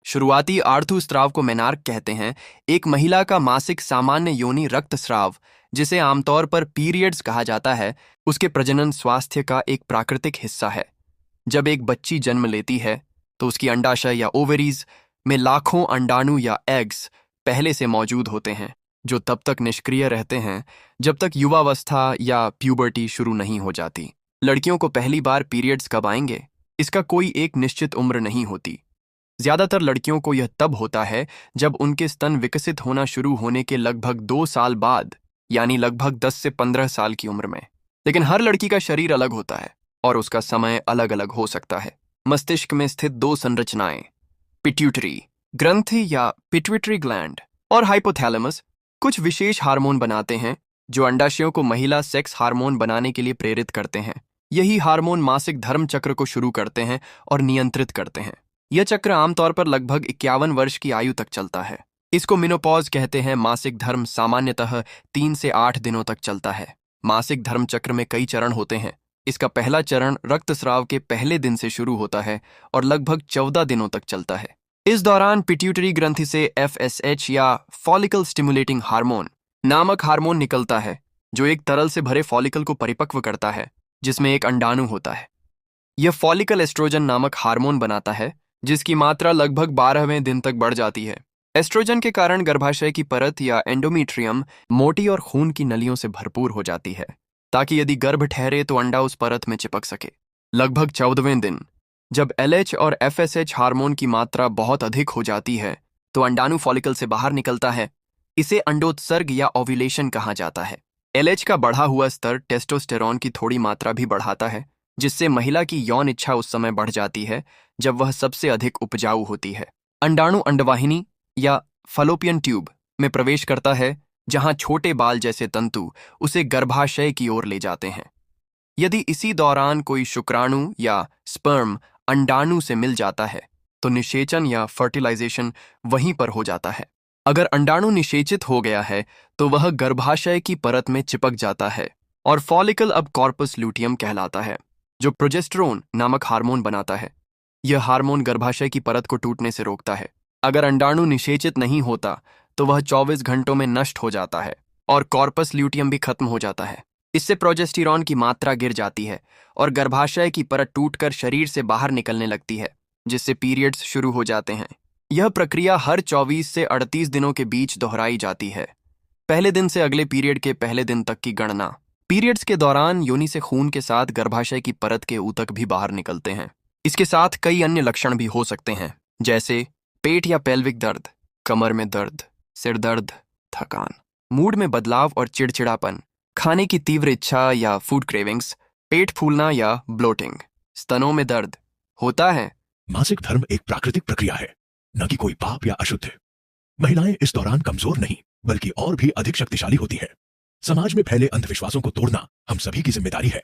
शुरुआती आर्थुस्राव को मेनार्क कहते हैं, एक महिला का मासिक सामान्य योनि रक्तस्राव, जिसे आमतौर पर पीरियड्स कहा जाता है, उसके प्रजनन स्वास्थ्य का एक प्राकृतिक हिस्सा है। जब एक बच्ची जन्म लेती है तो उसकी अंडाशय या ओवरीज में लाखों अंडाणु या एग्स पहले से मौजूद होते हैं, जो तब तक निष्क्रिय रहते हैं जब तक युवावस्था या प्यूबर्टी शुरू नहीं हो जाती। लड़कियों को पहली बार पीरियड्स कब आएंगे, इसका कोई एक निश्चित उम्र नहीं होती। ज्यादातर लड़कियों को यह तब होता है जब उनके स्तन विकसित होना शुरू होने के लगभग 2 साल बाद, यानी लगभग 10 से 15 साल की उम्र में। लेकिन हर लड़की का शरीर अलग होता है और उसका समय अलग अलग हो सकता है। मस्तिष्क में स्थित 2 संरचनाएं, पिट्यूटरी ग्रंथि या पिट्यूटरी ग्लैंड और हाइपोथैलेमस, कुछ विशेष हार्मोन बनाते हैं जो अंडाशयों को महिला सेक्स हार्मोन बनाने के लिए प्रेरित करते हैं। यही हार्मोन मासिक धर्म चक्र को शुरू करते हैं और नियंत्रित करते हैं। यह चक्र आमतौर पर लगभग 51 वर्ष की आयु तक चलता है। इसको मेनोपॉज कहते हैं। मासिक धर्म सामान्यतः 3 से 8 दिनों तक चलता है। मासिक धर्म चक्र में कई चरण होते हैं। इसका पहला चरण रक्तस्राव के पहले दिन से शुरू होता है और लगभग 14 दिनों तक चलता है। इस दौरान पिट्यूटरी ग्रंथि से FSH या फॉलिकल स्टिमुलेटिंग हार्मोन नामक हार्मोन निकलता है, जो एक तरल से भरे फॉलिकल को परिपक्व करता है, जिसमें एक अंडाणु होता है। यह फॉलिकल एस्ट्रोजन नामक हार्मोन बनाता है, जिसकी मात्रा लगभग 12वें दिन तक बढ़ जाती है। एस्ट्रोजन के कारण गर्भाशय की परत या एंडोमेट्रियम मोटी और खून की नलियों से भरपूर हो जाती है, ताकि यदि गर्भ ठहरे तो अंडा उस परत में चिपक सके। लगभग 14वें दिन, जब LH और FSH हार्मोन की मात्रा बहुत अधिक हो जाती है, तो अंडाणु फॉलिकल से बाहर निकलता है। इसे अंडोत्सर्ग या ओव्यूलेशन कहा जाता है। LH का बढ़ा हुआ स्तर टेस्टोस्टेरॉन की थोड़ी मात्रा भी बढ़ाता है, जिससे महिला की यौन इच्छा उस समय बढ़ जाती है जब वह सबसे अधिक उपजाऊ होती है। अंडाणु अंडवाहिनी या फलोपियन ट्यूब में प्रवेश करता है, जहां छोटे बाल जैसे तंतु उसे गर्भाशय की ओर ले जाते हैं। यदि इसी दौरान कोई शुक्राणु या स्पर्म अंडाणु से मिल जाता है, तो निषेचन या फर्टिलाइजेशन वहीं पर हो जाता है। अगर अंडाणु निषेचित हो गया है तो वह गर्भाशय की परत में चिपक जाता है और फॉलिकल अब कॉर्पस लूटियम कहलाता है, जो प्रोजेस्टेरोन नामक हार्मोन बनाता है। यह हार्मोन गर्भाशय की परत को टूटने से रोकता है। अगर अंडाणु निषेचित नहीं होता तो वह 24 घंटों में नष्ट हो जाता है और कॉर्पस ल्यूटियम भी खत्म हो जाता है। इससे प्रोजेस्टेरोन की मात्रा गिर जाती है और गर्भाशय की परत टूटकर शरीर से बाहर निकलने लगती है, जिससे पीरियड्स शुरू हो जाते हैं। यह प्रक्रिया हर 24 से 38 दिनों के बीच दोहराई जाती है। पहले दिन से अगले पीरियड के पहले दिन तक की गणना। पीरियड्स के दौरान योनि से खून के साथ गर्भाशय की परत के ऊतक भी बाहर निकलते हैं। इसके साथ कई अन्य लक्षण भी हो सकते हैं, जैसे पेट या पेल्विक दर्द, कमर में दर्द, सिर दर्द, थकान, मूड में बदलाव और चिड़चिड़ापन, खाने की तीव्र इच्छा या फूड क्रेविंग्स, पेट फूलना या ब्लोटिंग, स्तनों में दर्द होता है। मासिक धर्म एक प्राकृतिक प्रक्रिया है, न कि कोई पाप या अशुद्ध है। महिलाएं इस दौरान कमजोर नहीं, बल्कि और भी अधिक शक्तिशाली होती है। समाज में फैले अंधविश्वासों को तोड़ना हम सभी की जिम्मेदारी है।